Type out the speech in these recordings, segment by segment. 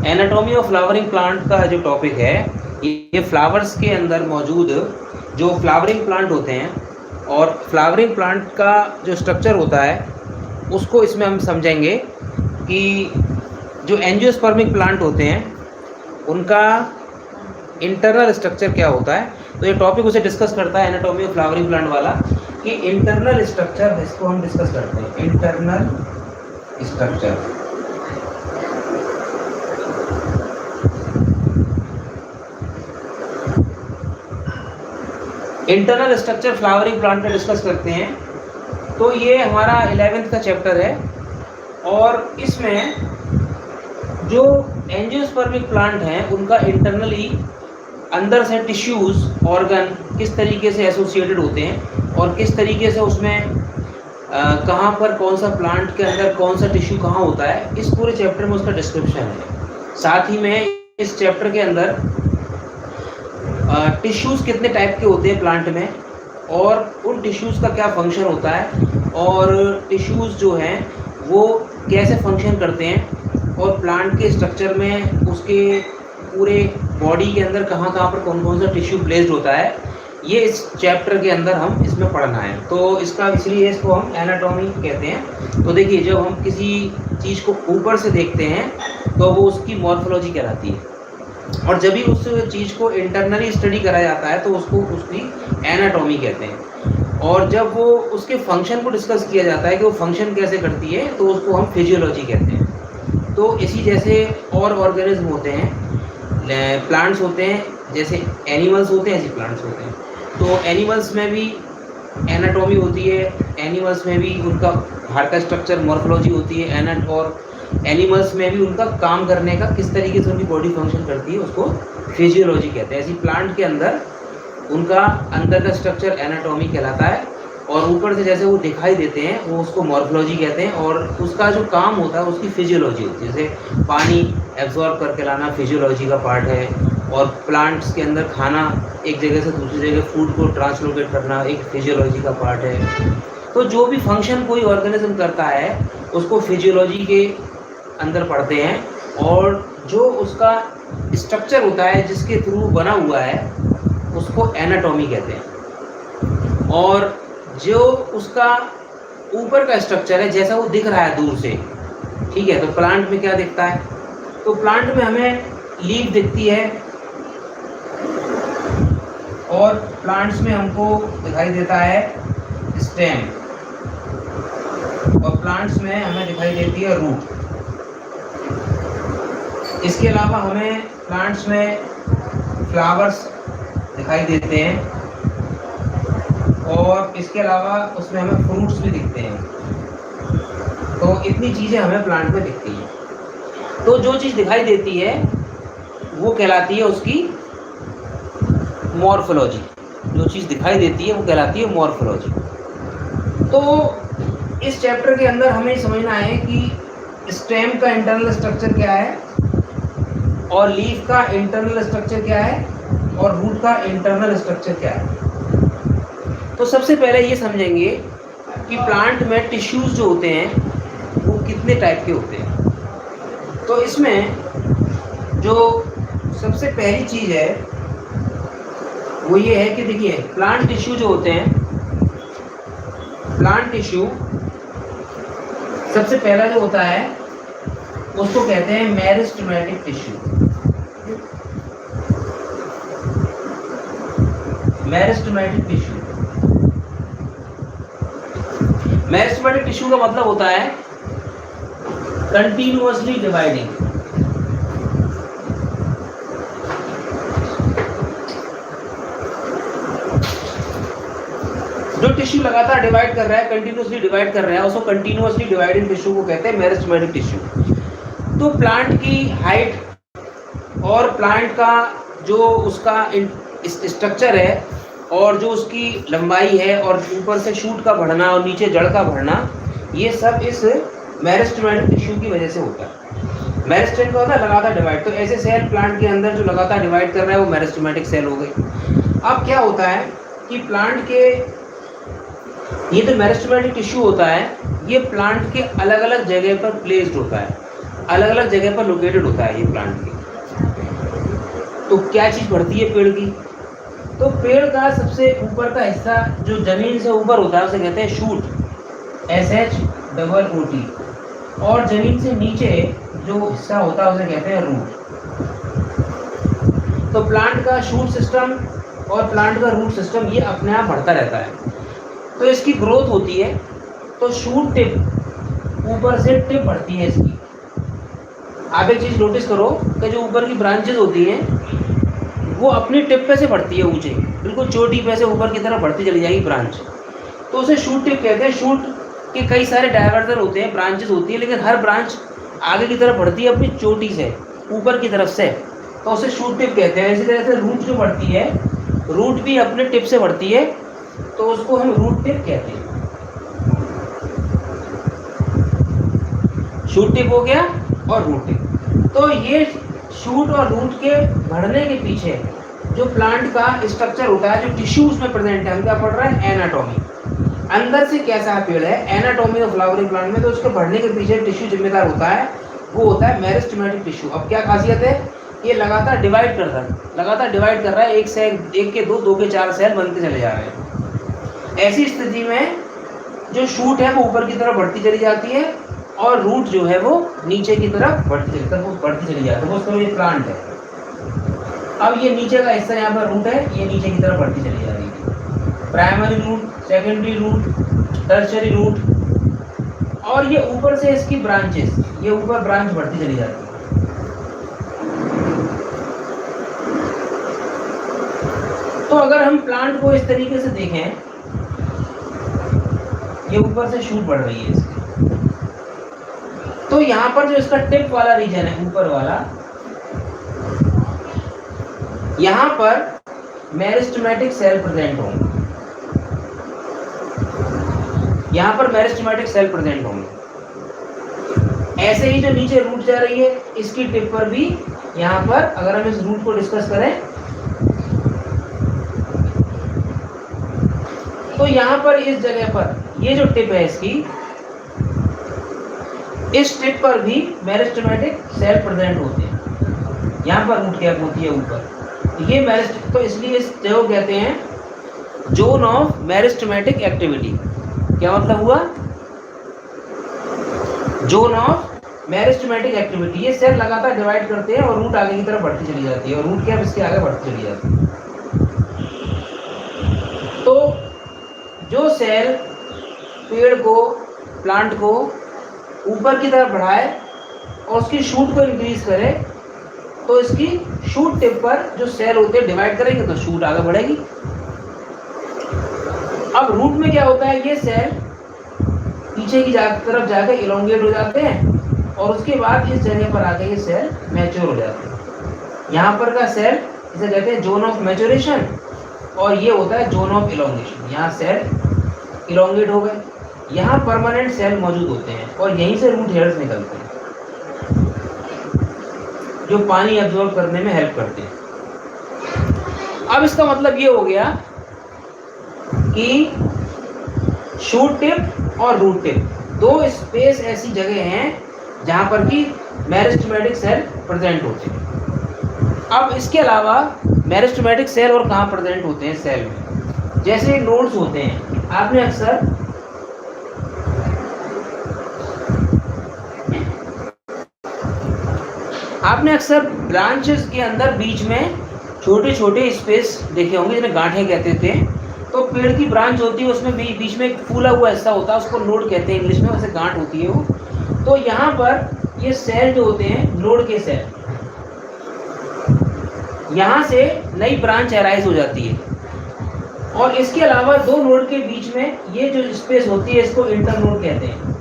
Anatomy of flowering plant का जो topic है, ये फ्लावर्स के अंदर मौजूद जो फ्लावरिंग प्लांट होते हैं और फ्लावरिंग प्लांट का जो स्ट्रक्चर होता है उसको इसमें हम समझेंगे कि जो एंजियोस्पर्मिक प्लांट होते हैं उनका इंटरनल स्ट्रक्चर क्या होता है। तो ये टॉपिक उसे डिस्कस करता है एनाटॉमी ऑफ फ्लावरिंग प्लांट वाला कि इंटरनल स्ट्रक्चर, इसको हम डिस्कस करते हैं internal structure. Internal structure flowering plant का डिस्कस करते हैं। तो ये हमारा 11th का चैप्टर है और इसमें जो एंजियोस्पर्मिक प्लांट हैं उनका इंटरनली अंदर से टिश्यूज़, ऑर्गन किस तरीके से एसोसिएटेड होते हैं और किस तरीके से उसमें कहाँ पर कौन सा प्लांट के अंदर कौन सा टिश्यू कहाँ होता है, इस पूरे चैप्टर में उसका डिस्क्रिप्शन है। साथ ही में इस चैप्टर के अंदर टिश्यूज़ कितने टाइप के होते हैं प्लांट में और उन टिश्यूज़ का क्या फंक्शन होता है और टिश्यूज़ जो हैं वो कैसे फंक्शन करते हैं और प्लांट के स्ट्रक्चर में उसके पूरे बॉडी के अंदर कहाँ कहाँ पर कौन कौन सा टिश्यू प्लेस्ड होता है, ये इस चैप्टर के अंदर हम इसमें पढ़ना है। तो इसका इसलिए इसको हम एनाटॉमी कहते हैं। तो देखिए, जब हम किसी चीज़ को ऊपर से देखते हैं तो वो उसकी मॉर्फोलॉजी कहलाती है और जब भी उस चीज़ को इंटरनली स्टडी करा जाता है तो उसको उसकी एनाटॉमी कहते हैं। और जब वो उसके फंक्शन को डिस्कस किया जाता है कि वो फंक्शन कैसे करती है तो उसको हम फिजियोलॉजी कहते हैं। तो इसी जैसे और ऑर्गेनिज्म होते हैं, प्लांट्स होते हैं, जैसे एनिमल्स होते हैं ऐसे प्लांट्स होते हैं। तो एनिमल्स में भी एनाटॉमी होती है, एनिमल्स में भी उनका बाहर का स्ट्रक्चर मॉर्फोलॉजी होती है, और एनिमल्स में भी उनका काम करने का किस तरीके से उनकी बॉडी फंक्शन करती है उसको फिजियोलॉजी कहते हैं। ऐसी प्लांट के अंदर उनका अंदर का स्ट्रक्चर एनाटॉमी कहलाता है और ऊपर से जैसे वो दिखाई देते हैं वो उसको मॉर्फोलॉजी कहते हैं और उसका जो काम होता है उसकी फिजियोलॉजी होती है। जैसे पानी एब्जॉर्ब करके लाना फिजियोलॉजी का पार्ट है और प्लांट्स के अंदर खाना एक जगह से दूसरी जगह फूड को ट्रांसलोकेट करना एक फिजियोलॉजी का पार्ट है। तो जो भी फंक्शन कोई ऑर्गेनिज्म करता है उसको फिजियोलॉजी के अंदर पढ़ते हैं और जो उसका स्ट्रक्चर होता है जिसके थ्रू बना हुआ है उसको एनाटॉमी कहते हैं। और जो उसका ऊपर का स्ट्रक्चर है जैसा वो दिख रहा है दूर से, ठीक है, तो प्लांट में क्या दिखता है, तो प्लांट में हमें लीफ दिखती है और प्लांट्स में हमको दिखाई देता है स्टेम और प्लांट्स में हमें दिखाई देती है रूट। इसके अलावा हमें प्लांट्स में फ्लावर्स दिखाई देते हैं और इसके अलावा उसमें हमें फ्रूट्स भी दिखते हैं। तो इतनी चीज़ें हमें प्लांट में दिखती हैं। तो जो चीज़ दिखाई देती है वो कहलाती है उसकी मॉर्फोलॉजी। जो चीज़ दिखाई देती है वो कहलाती है मॉर्फोलॉजी। तो इस चैप्टर के अंदर हमें समझना है कि स्टेम का इंटरनल स्ट्रक्चर क्या है और लीफ का इंटरनल स्ट्रक्चर क्या है और रूट का इंटरनल स्ट्रक्चर क्या है। तो सबसे पहले ये समझेंगे कि प्लांट में टिश्यूज़ जो होते हैं वो कितने टाइप के होते हैं। तो इसमें जो सबसे पहली चीज़ है वो ये है कि देखिए, प्लांट टिश्यू जो होते हैं, प्लांट टिश्यू सबसे पहला जो होता है उसको कहते हैं meristematic tissue. Meristematic tissue, meristematic tissue का मतलब होता है कंटिन्यूअसली डिवाइडिंग। जो टिश्यू लगातार डिवाइड कर रहा है, कंटिन्यूअसली डिवाइड कर रहा है, उसको कंटिन्यूअसली डिवाइडिंग टिश्यू को कहते हैं मेरिस्टेमेटिक टिश्यू। तो प्लांट की हाइट और प्लांट का जो उसका स्ट्रक्चर है और जो उसकी लंबाई है और ऊपर से शूट का बढ़ना और नीचे जड़ का बढ़ना, ये सब इस मेरिस्टेमेटिक टिश्यू की वजह से होता है। मेरिस्टेम का होता है लगातार डिवाइड। तो ऐसे सेल प्लांट के अंदर जो लगातार डिवाइड कर रहा है वो मेरिस्टेमेटिक सेल हो गई। अब क्या होता है कि प्लांट के ये तो मेरिस्टेमेटिक टिश्यू होता है, ये प्लांट के अलग अलग जगह पर प्लेस्ड होता है। अलग अलग जगह पर लोकेटेड होता है ये प्लांट की। तो क्या चीज़ बढ़ती है पेड़ की? तो पेड़ का सबसे ऊपर का हिस्सा जो जमीन से ऊपर होता है उसे कहते हैं शूट, SHOOT, और जमीन से नीचे जो हिस्सा होता है उसे कहते हैं रूट। तो प्लांट का शूट सिस्टम और प्लांट का रूट सिस्टम ये अपने आप बढ़ता रहता है। तो इसकी ग्रोथ होती है, तो शूट टिप ऊपर से टिप बढ़ती है इसकी। आप एक चीज़ नोटिस करो कि जो ऊपर की ब्रांचेज होती हैं वो अपनी टिप पे से बढ़ती है ऊंचे, बिल्कुल चोटी पे से ऊपर की तरफ बढ़ती चली जाएगी ब्रांच, तो उसे शूट टिप कहते हैं। शूट के कई सारे डायवर्जन होते हैं, ब्रांचेस होती है, लेकिन हर ब्रांच आगे की तरफ बढ़ती है अपनी चोटी से, ऊपर की तरफ से, तो उसे शूट टिप कहते हैं। इसी तरह से रूट जो बढ़ती है, रूट भी अपने टिप से बढ़ती है, तो उसको हम रूट टिप कहते हैं। शूट टिप हो गया और रूट टिप। तो ये शूट और रूट के बढ़ने के पीछे जो प्लांट का स्ट्रक्चर होता है, जो टिश्यूज में प्रेजेंट है, हम क्या पढ़ रहे हैं? एनाटॉमी। अंदर से कैसा पेड़ है, एनाटॉमी ऑफ फ्लावरिंग प्लांट में, तो उसके बढ़ने के पीछे टिश्यू जिम्मेदार होता है, वो होता है मेरिस्टेमेटिक टिश्यू। अब क्या खासियत है? ये लगातार डिवाइड कर रहा है, एक से एक के दो के चार सेल बनते चले जा रहे हैं। ऐसी स्थिति में जो शूट है वो ऊपर की तरफ बढ़ती चली जाती है और रूट जो है वो नीचे की तरफ बढ़ती चली जाती है। वो उसका ये प्लांट है। अब ये नीचे का हिस्सा यहाँ पर रूट है, ये नीचे की तरफ बढ़ती चली जा रही है। Primary root, secondary root, tertiary root, और ये ऊपर से इसकी ब्रांचेस, ये ऊपर ब्रांच बढ़ती चली जाती है। तो अगर हम प्लांट को इस तरीके से देखें, ये ऊपर से शूट बढ़ रही है इसकी, तो यहाँ पर जो इसका टिप वाला रीजन है, ऊपर वाला, यहाँ पर मेरिस्टेमेटिक सेल प्रेजेंट होंगे, यहाँ पर मेरिस्टेमेटिक सेल प्रेजेंट होंगे। ऐसे ही जो नीचे रूट जा रही है, इसकी टिप पर भी यहाँ पर, अगर हम इस रूट को डिस्कस करें, तो यहाँ पर इस जगह पर ये जो टिप है इसकी, इस टिप पर भी मेरिस्टेमेटिक सेल प्रेजेंट होते हैं। यहाँ पर रूट कैप होती है ऊपर, ये मेरिस्टेम, तो इसलिए इस जगह को कहते हैं जोन ऑफ मेरिस्टेमेटिक एक्टिविटी। क्या मतलब हुआ? Zone of meristematic activity. ये सेल लगातार डिवाइड करते हैं और रूट आगे की तरफ बढ़ती चली जाती है और रूट कैप इसके आगे बढ़ती चली जाती है। तो जो सेल पेड़ को, प्लांट को ऊपर की तरफ बढ़ाए और उसकी शूट को इंक्रीज करे, तो इसकी शूट टिप पर जो सेल होते हैं डिवाइड करेंगे तो शूट आगे बढ़ेगी। अब रूट में क्या होता है, ये सेल पीछे की तरफ जाकर इलोंगेट हो जाते हैं और उसके बाद इस जगह पर आके ये सेल मैच्योर हो जाते हैं। यहाँ पर का सेल इसे कहते हैं जोन ऑफ मैच्योरेशन और ये होता है जोन ऑफ इलोंगेशन। यहाँ सेल इलोंगेट हो गए, यहाँ परमानेंट सेल मौजूद होते हैं और यहीं से रूट हेयर्स निकलते हैं जो पानी एब्जॉर्ब करने में हेल्प करते हैं। अब इसका मतलब ये हो गया कि शूट टिप और रूट टिप दो स्पेस ऐसी जगह हैं जहां पर कि मेरिस्टेमेटिक सेल प्रेजेंट होते हैं। अब इसके अलावा मेरिस्टेमेटिक सेल और कहाँ प्रेजेंट होते हैं सेल में, जैसे नोड्स होते हैं। आपने अक्सर ब्रांचेस के अंदर बीच में छोटे छोटे स्पेस देखे होंगे जिन्हें गांठें कहते थे। तो पेड़ की ब्रांच होती है, उसमें बीच में एक फूला हुआ हिस्सा होता है, उसको नोड कहते हैं इंग्लिश में, वैसे गांठ होती है वो। तो यहाँ पर ये सेल जो होते हैं, नोड के सेल, यहाँ से नई ब्रांच अराइज हो जाती है और इसके अलावा दो नोड के बीच में ये जो स्पेस होती है इसको इंटरनोड कहते हैं।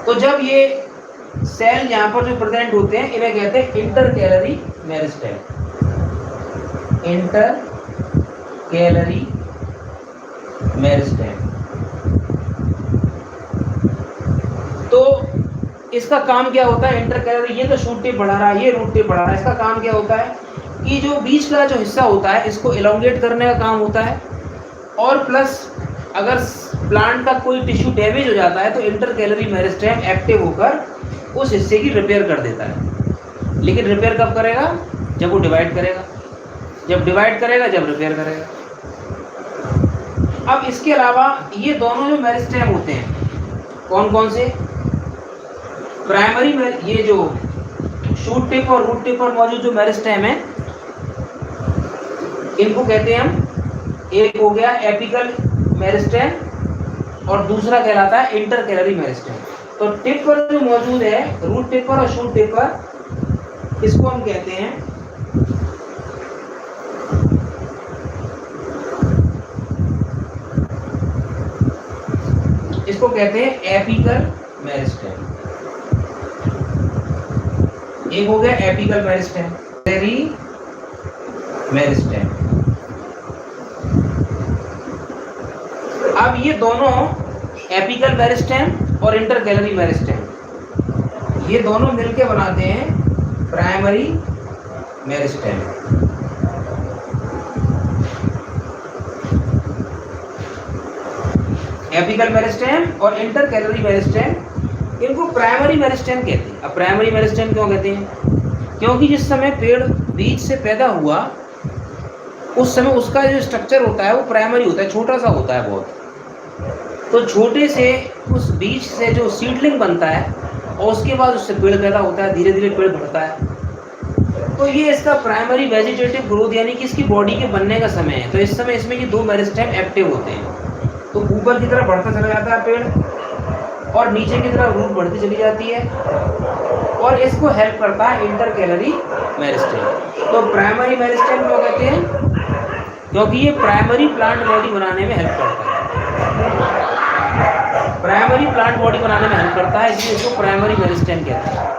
तो जब ये सेल यहाँ पर जो प्रेजेंट होते हैं इन्हें कहते हैं इंटरकैलरी मेरिस्टेम। Intercalary meristem. तो इसका काम क्या होता है? इंटरकैलरी, ये तो शूट टिप बढ़ा रहा है, ये रूट टिप बढ़ा रहा है। इसका काम क्या होता है कि जो बीच का जो हिस्सा होता है इसको इलोंगेट करने का काम होता है और प्लस अगर प्लांट का कोई टिश्यू डैमेज हो जाता है तो इंटरकैलरी मेरिस्टेम एक्टिव होकर उस हिस्से की रिपेयर कर देता है। लेकिन रिपेयर कब करेगा? जब वो डिवाइड करेगा, जब डिवाइड करेगा, जब रिपेयर करेगा। अब इसके अलावा ये दोनों जो मेरिस्टेम होते हैं, कौन कौन से? प्राइमरी में ये जो शूट टिप और रूट टिप पर मौजूद जो मेरिस्टेम है, इनको कहते हैं हम, एक हो गया एपिकल मेरिस्टेम और दूसरा कहलाता है इंटरकैलरी मेरिस्टेम। तो टिप पर जो मौजूद है, रूट टिप पर और शूट टिप पर, इसको हम कहते हैं एपिकल मेरिस्टेम। एक हो गया एपिकल मेरिस्टेम, मेरिस्टेम। अब ये दोनों एपिकल मेरिस्टेम और इंटरकैलरी मेरिस्टेम, ये दोनों मिलके बनाते हैं प्राइमरी मेरिस्टेम। एपिकल मेरिस्टेम और इंटरकैलरी मेरिस्टेम, इनको प्राइमरी मेरिस्टेम कहते हैं। अब प्राइमरी मेरिस्टेम क्यों कहते हैं? क्योंकि जिस समय पेड़ बीज से पैदा हुआ, उस समय उसका जो स्ट्रक्चर होता है वो प्राइमरी होता है, छोटा सा होता है बहुत। तो छोटे से उस बीज से जो सीडलिंग बनता है और उसके बाद उससे पेड़ पैदा होता है, धीरे धीरे पेड़ बढ़ता है। तो ये इसका प्राइमरी वेजिटेटिव ग्रोथ यानी कि इसकी बॉडी के बनने का समय है। तो इस समय इसमें ये दो मेरिस्टेम एक्टिव होते हैं। तो ऊपर की तरफ बढ़ता चला जाता है पेड़ और नीचे की तरफ रूट बढ़ती चली जाती है, और इसको हेल्प करता है इंटरकैलरी मेरिस्टेम। तो प्राइमरी मेरिस्टेम क्यों कहते हैं? क्योंकि ये प्राइमरी प्लांट बॉडी बनाने में हेल्प करता है। प्राइमरी प्लांट बॉडी बनाने में हेल्प करता है, इसलिए इसको प्राइमरी मेरिस्टेम कहते हैं।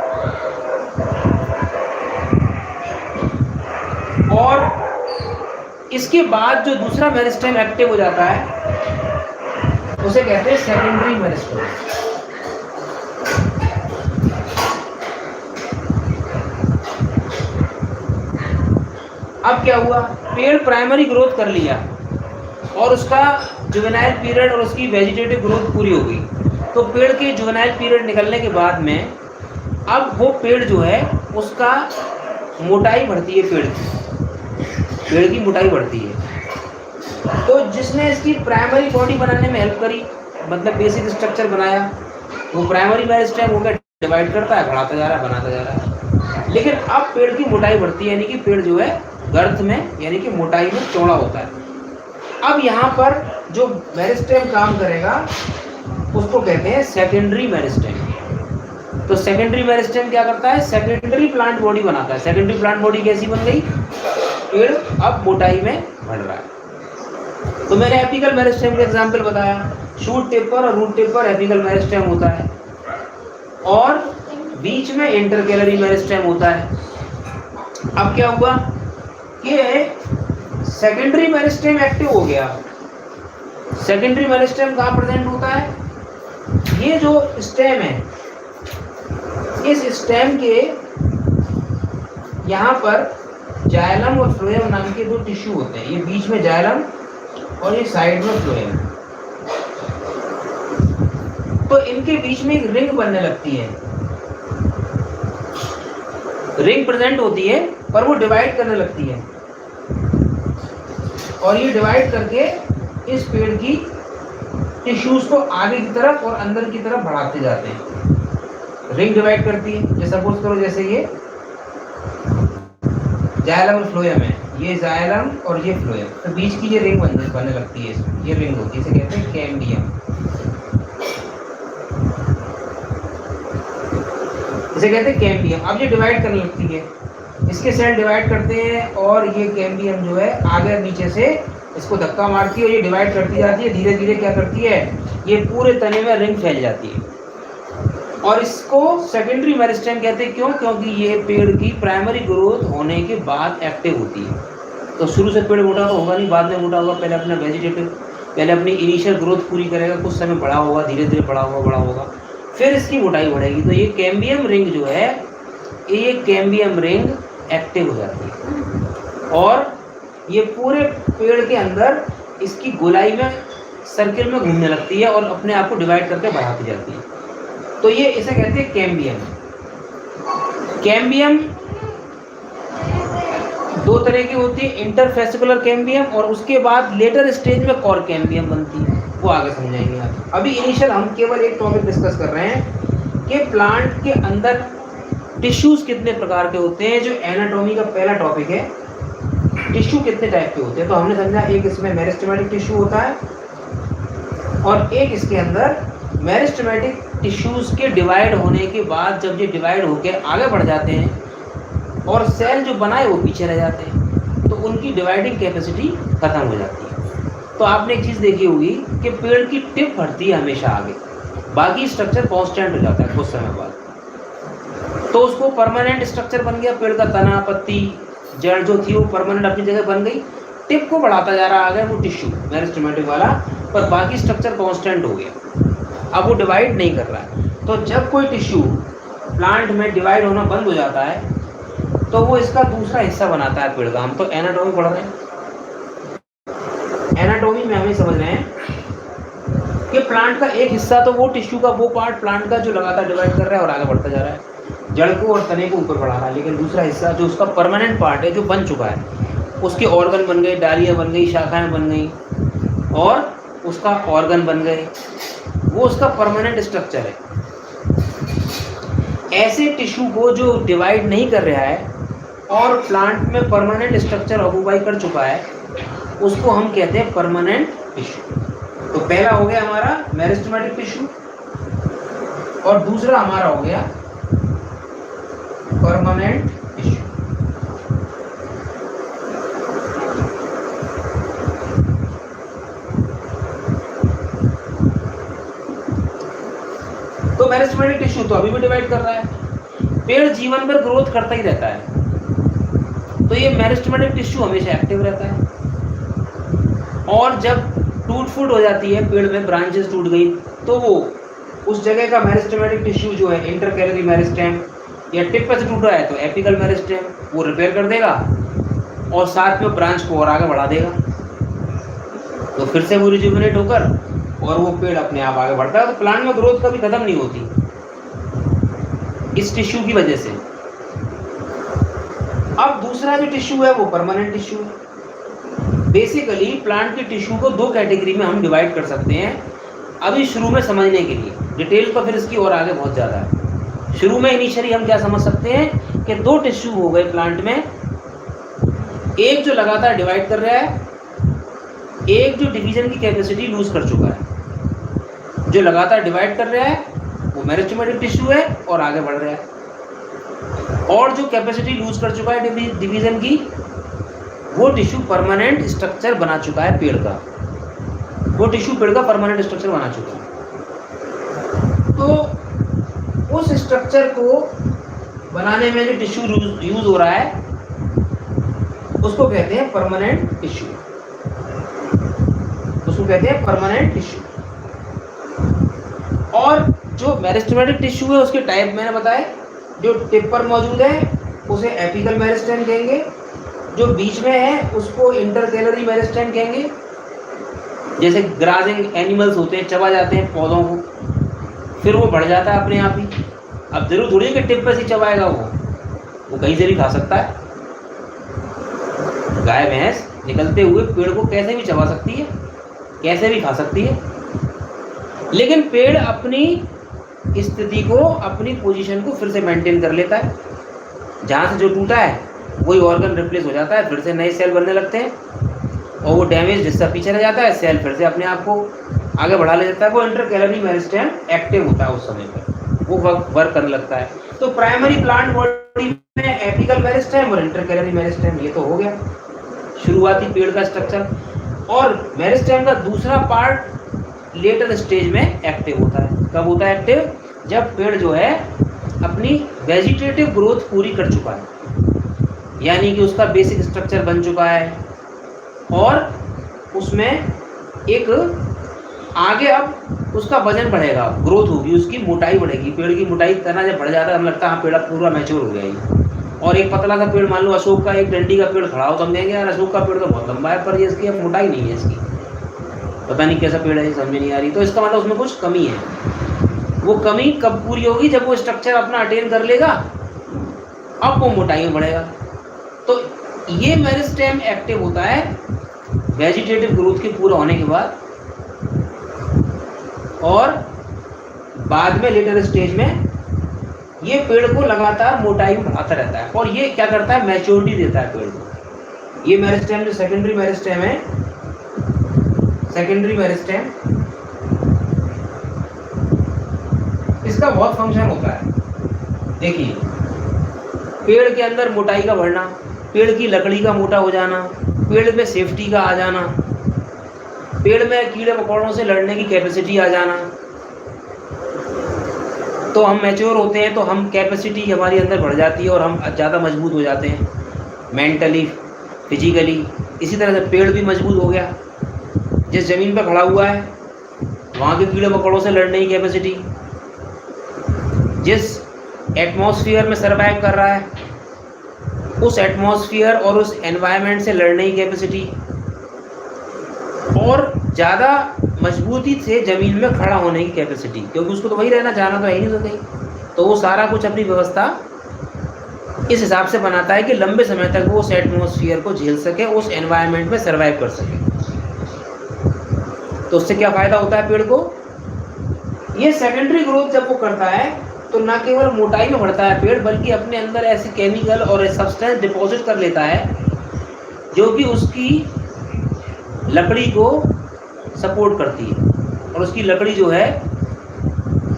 और इसके बाद जो दूसरा मेरिस्टेम एक्टिव हो जाता है, उसे कहते हैं सेकेंडरी मेरिस्टेम। अब क्या हुआ? पेड़ प्राइमरी ग्रोथ कर लिया और उसका जुवेनाइल पीरियड और उसकी वेजिटेटिव ग्रोथ पूरी हो गई। तो पेड़ के जुवेनाइल पीरियड निकलने के बाद में अब वो पेड़ जो है उसका मोटाई बढ़ती है, पेड़ की मोटाई बढ़ती है। तो जिसने इसकी प्राइमरी बॉडी बनाने में हेल्प करी, मतलब बेसिक स्ट्रक्चर बनाया, वो प्राइमरी मेरिस्टेम हो गया, डिवाइड करता है, बढ़ाता जा रहा है, बनाता जा रहा है। लेकिन अब पेड़ की मोटाई बढ़ती है, यानी कि पेड़ जो है गर्थ में यानी कि मोटाई में चौड़ा होता है। अब यहाँ पर जो मेरिस्टेम काम करेगा उसको कहते हैं सेकेंडरी मेरिस्टेम। तो सेकेंडरी मेरिस्टेम क्या करता है? सेकेंडरी प्लांट बॉडी बनाता है। सेकेंडरी प्लांट बॉडी कैसी बन गई? पेड़ अब मोटाई में बढ़ रहा है। तो मैंने एपिकल मेरिस्टेम का एग्जाम्पल बताया, शूट टिप पर और रूट टिप पर एपिकल मेरिस्टेम होता है और बीच में इंटरकैलरी मेरिस्टेम होता है। अब क्या हुआ कि सेकेंडरी मेरिस्टेम एक्टिव हो गया। सेकेंडरी मेरिस्टेम कहाँ प्रेजेंट होता है? ये जो स्टेम है, इस स्टेम के यहाँ पर जाइलम और फ्लोएम नाम के दो टिश्यू होते हैं। ये बीच में जाइलम और ये साइड में फ्लोएम। तो इनके बीच में एक रिंग बनने लगती है, रिंग प्रेजेंट होती है और वो डिवाइड करने लगती है, और ये डिवाइड करके इस पेड़ की टिश्यूज को आगे की तरफ और अंदर की तरफ बढ़ाते जाते हैं। रिंग डिवाइड करती है। जैसे सपोज करो, जैसे ये जाइलम और फ्लोएम है, ये जाइलम और ये फ्लोएम, तो बीच की ये रिंग बनने लगती है, ये रिंग होती है, इसे कहते हैं कैम्बियम। इसे कहते हैं कैम्बियम। अब ये डिवाइड करने लगती है, इसके सेल डिवाइड करते हैं और ये कैम्बियम जो है आगे नीचे से इसको धक्का मारती है और ये डिवाइड करती जाती है। धीरे धीरे क्या करती है? ये पूरे तने में रिंग फैल जाती है और इसको सेकेंडरी मेरिस्टेम कहते हैं। क्यों? क्योंकि ये पेड़ की प्राइमरी ग्रोथ होने के बाद एक्टिव होती है। तो शुरू से पेड़ मोटा तो होगा नहीं, बाद में मोटा होगा। पहले अपना वेजिटेटिव, पहले अपनी इनिशियल ग्रोथ पूरी करेगा, कुछ समय बड़ा होगा, धीरे धीरे बड़ा होगा, फिर इसकी मोटाई बढ़ेगी। तो ये कैम्बियम रिंग जो है, ये कैम्बियम रिंग एक्टिव हो जाती है और ये पूरे पेड़ के अंदर इसकी गोलाई में सर्किल में घूमने लगती है और अपने आप को डिवाइड करके बढ़ाती जाती है। तो ये इसे कहते हैं कैम्बियम। कैम्बियम दो तरह की होती है, इंटरफेसिकुलर कैम्बियम और उसके बाद लेटर स्टेज में कॉर कैम्बियम बनती है, वो आगे समझाएंगे आप। अभी इनिशियल हम केवल एक टॉपिक डिस्कस कर रहे हैं कि प्लांट के अंदर टिश्यूज कितने प्रकार के होते हैं। जो एनाटॉमी का पहला टॉपिक है, टिश्यू कितने टाइप के होते हैं, तो हमने समझा एक इसमें मेरिस्टेमेटिक टिश्यू होता है और एक इसके अंदर मेरिस्टेमेटिक टिश्यूज के डिवाइड होने के बाद जब ये डिवाइड होकर आगे बढ़ जाते हैं और सेल जो बनाए वो पीछे रह जाते हैं, तो उनकी डिवाइडिंग कैपेसिटी खत्म हो जाती है। तो आपने एक चीज़ देखी होगी कि पेड़ की टिप बढ़ती है हमेशा आगे, बाकी स्ट्रक्चर कॉन्स्टेंट हो जाता है कुछ समय बाद, तो उसको परमानेंट स्ट्रक्चर बन गया। पेड़ का तना, पत्ती, जड़ जो थी वो परमानेंट अपनी जगह बन गई। टिप को बढ़ाता जा रहा आगे वो टिश्यू मेरिस्टेमेटिक वाला, पर बाकी स्ट्रक्चर कांस्टेंट हो गया, अब वो डिवाइड नहीं कर रहा है। तो जब कोई टिश्यू प्लांट में डिवाइड होना बंद हो जाता है तो वो इसका दूसरा हिस्सा बनाता है पेड़ का। हम तो एनाटॉमी पढ़ रहे हैं, एनाटॉमी में हमें समझ रहे हैं कि प्लांट का एक हिस्सा तो वो टिश्यू का वो पार्ट प्लांट का जो लगातार डिवाइड कर रहा है और आगे बढ़ता जा रहा है, जड़ को और तने को ऊपर बढ़ा रहा है, लेकिन दूसरा हिस्सा जो उसका परमानेंट पार्ट है जो बन चुका है, उसके ऑर्गन बन गए, डालियाँ बन गई, शाखाएं बन गई और उसका ऑर्गन बन गए, वो उसका परमानेंट स्ट्रक्चर है। ऐसे टिश्यू को जो डिवाइड नहीं कर रहा है और प्लांट में परमानेंट स्ट्रक्चर ऑक्यूपाई कर चुका है, उसको हम कहते हैं परमानेंट टिश्यू। तो पहला हो गया हमारा मेरिस्टेमेटिक टिश्यू और दूसरा हमारा हो गया परमानेंट टिश्यू। तो मेरिस्टेमेटिक टिश्यू तो अभी भी डिवाइड कर रहा है, पेड़ जीवन भर ग्रोथ करता ही रहता है, तो ये मेरिस्टेमेटिक टिश्यू हमेशा एक्टिव रहता है। और जब टूट फूट हो जाती है पेड़ में, ब्रांचेस टूट गई, तो वो उस जगह का मेरिस्टेमेटिक टिश्यू जो है इंटरकैलरी मेरिस्टेम या टिप पे से टूटा है तो एपिकल मेरिस्टेम वो रिपेयर कर देगा और साथ में ब्रांच को और आगे बढ़ा देगा, तो फिर से वो रिजुविनेट होकर और वो पेड़ अपने आप आगे बढ़ता है। तो प्लांट में ग्रोथ कभी खत्म नहीं होती इस टिश्यू की वजह से। अब दूसरा जो टिश्यू है वो परमानेंट टिश्यू है। बेसिकली प्लांट के टिश्यू को दो कैटेगरी में हम डिवाइड कर सकते हैं, अभी शुरू में समझने के लिए, डिटेल तो फिर इसकी और आगे बहुत ज़्यादा है। शुरू में इनिशियली हम क्या समझ सकते हैं कि दो टिश्यू हो गए प्लांट में, एक जो लगातार डिवाइड कर रहा है, एक जो डिवीजन की कैपेसिटी लूज कर चुका है। जो लगातार डिवाइड कर रहा है वो मेरिस्टेमेटिक टिश्यू है और आगे बढ़ रहा है, और जो कैपेसिटी लूज कर चुका है डिवीजन की, वो टिश्यू परमानेंट स्ट्रक्चर बना चुका है पेड़ का, वो टिश्यू पेड़ का परमानेंट स्ट्रक्चर बना चुका है। तो उस स्ट्रक्चर को बनाने में जो टिश्यू यूज हो रहा है उसको कहते हैं परमानेंट टिश्यू, उसको कहते हैं परमानेंट टिश्यू। और जो मेरिस्टेमेटिक टिश्यू है उसके टाइप मैंने बताए, जो टिप पर मौजूद है उसे एपिकल मेरिस्टेम कहेंगे, जो बीच में है उसको इंटरकैलरी मेरिस्टेम कहेंगे। जैसे ग्राजिंग एनिमल्स होते हैं, चबा जाते हैं पौधों को, फिर वो बढ़ जाता है अपने आप ही। अब जरूर थोड़ी है कि टिप पर से चबाएगा, वो कहीं से भी खा सकता है। गाय भैंस निकलते हुए पेड़ को कैसे भी चबा सकती है, कैसे भी खा सकती है, लेकिन पेड़ अपनी स्थिति को, अपनी पोजीशन को फिर से मेंटेन कर लेता है। जहाँ से जो टूटा है वही ऑर्गन रिप्लेस हो जाता है, फिर से नए सेल बनने लगते हैं और वो डैमेज हिस्सा पीछे रह जाता है, सेल फिर से अपने आप को आगे बढ़ा ले जाता है। वो इंटरकैलरी मेरिस्टेम एक्टिव होता है उस समय पर, वो वर्क करने लगता है। तो प्राइमरी प्लांट बॉडी में एपिकल मेरिस्टेम और इंटरकैलरी मेरिस्टेम, ये तो हो गया शुरुआती पेड़ का स्ट्रक्चर। और मेरिस्टेम का दूसरा पार्ट लेटर स्टेज में एक्टिव होता है। कब होता है एक्टिव? जब पेड़ जो है अपनी वेजिटेटिव ग्रोथ पूरी कर चुका है, यानी कि उसका बेसिक स्ट्रक्चर बन चुका है और उसमें एक आगे अब उसका वजन बढ़ेगा, ग्रोथ होगी, उसकी मोटाई बढ़ेगी। पेड़ की मोटाई तना जब बढ़ जाता है हमें लगता है हाँ पेड़ पूरा मैच्योर हो गया ही। और एक पतला सा पेड़, मान लो अशोक का एक डंडी का पेड़ खड़ा हो तो हम कहेंगे यार अशोक का पेड़ तो बहुत लंबा है, पर ये इसकी अब मोटाई नहीं है, इसकी पता नहीं कैसा पेड़ है, समझ में नहीं आ रही। तो इसका मतलब उसमें कुछ कमी है। वो कमी कब पूरी होगी? जब वो स्ट्रक्चर अपना अटेन कर लेगा अब वो मोटाई में बढ़ेगा। तो ये मेरिस्टेम एक्टिव होता है वेजिटेटिव ग्रोथ के पूरा होने के बाद, और बाद में लेटर स्टेज में ये पेड़ को लगातार मोटाई में बढ़ाता रहता है, और ये क्या करता है, मैच्योरिटी देता है पेड़ को। ये मेरिस्टेम जो सेकेंडरी मेरिस्टेम है, सेकेंडरी मेरिस्टेम, इसका बहुत फंक्शन होता है। देखिए, पेड़ के अंदर मोटाई का बढ़ना, पेड़ की लकड़ी का मोटा हो जाना, पेड़ में सेफ्टी का आ जाना, पेड़ में कीड़े मकोड़ों से लड़ने की कैपेसिटी आ जाना। तो हम मैच्योर होते हैं तो हम कैपेसिटी हमारी अंदर बढ़ जाती है और हम ज़्यादा मजबूत हो जाते हैं मेंटली, फिजिकली। इसी तरह से पेड़ भी मजबूत हो गया। जिस ज़मीन पर खड़ा हुआ है वहाँ के कीड़े मकोड़ों से लड़ने की कैपेसिटी, जिस एटमॉस्फेयर में सर्वाइव कर रहा है उस एटमॉस्फेयर और उस एनवायरनमेंट से लड़ने की कैपेसिटी, और ज़्यादा मजबूती से ज़मीन में खड़ा होने की कैपेसिटी, क्योंकि उसको तो वही रहना, जाना तो है ही नहीं तो कहीं। तो वो सारा कुछ अपनी व्यवस्था इस हिसाब से बनाता है कि लंबे समय तक वो उस एटमॉस्फेयर को झेल सके, उस एनवायरनमेंट में सर्वाइव कर सके। तो उससे क्या फ़ायदा होता है पेड़ को? ये सेकेंडरी ग्रोथ जब वो करता है तो न केवल मोटाई में बढ़ता है पेड़, बल्कि अपने अंदर ऐसे केमिकल और सब्सटेंस डिपॉजिट कर लेता है जो कि उसकी लकड़ी को सपोर्ट करती है, और उसकी लकड़ी जो है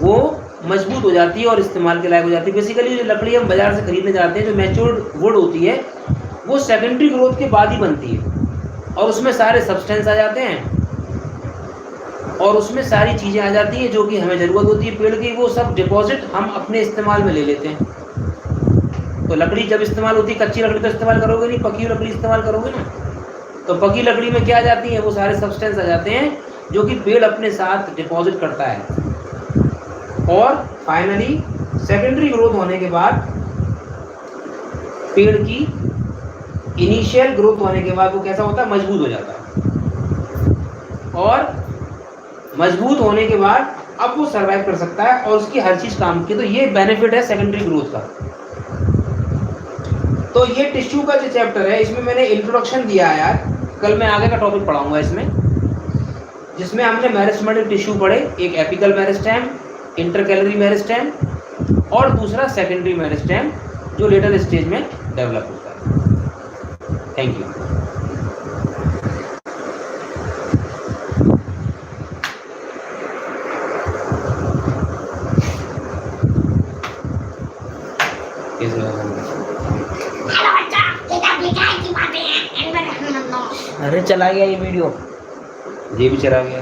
वो मजबूत हो जाती है और इस्तेमाल के लायक हो जाती है। बेसिकली जो लकड़ी हम बाज़ार से खरीदने जाते हैं, जो मैच्योर्ड वुड होती है, वो सेकेंडरी ग्रोथ के बाद ही बनती है, और उसमें सारे सब्सटेंस आ जाते हैं और उसमें सारी चीज़ें आ जाती हैं जो कि हमें ज़रूरत होती है पेड़ की। वो सब डिपॉजिट हम अपने इस्तेमाल में ले लेते हैं। तो लकड़ी जब इस्तेमाल होती है, कच्ची लकड़ी तो इस्तेमाल करोगे नहीं, पकी लकड़ी इस्तेमाल करोगे ना। तो पकी लकड़ी में क्या आ जाती है, वो सारे सब्सटेंस आ जाते हैं जो कि पेड़ अपने साथ डिपॉजिट करता है। और फाइनली सेकेंडरी ग्रोथ होने के बाद, पेड़ की इनिशियल ग्रोथ होने के बाद वो कैसा होता है, मजबूत हो जाता है। और मजबूत होने के बाद अब वो सर्वाइव कर सकता है और उसकी हर चीज़ काम की। तो ये बेनिफिट है सेकेंडरी ग्रोथ का। तो ये टिश्यू का जो चैप्टर है, इसमें मैंने इंट्रोडक्शन दिया है यार। कल मैं आगे का टॉपिक पढ़ाऊंगा इसमें, जिसमें हमने मेरिस्टेमेटिक टिश्यू पढ़े, एक एपिकल मेरिस्टेम, इंटरकैलरी मेरिस्टेम, और दूसरा सेकेंडरी मेरिस्टेम जो लेटर स्टेज में डेवलप होता है। Thank you. अरे चला गया ये वीडियो, ये भी चला गया।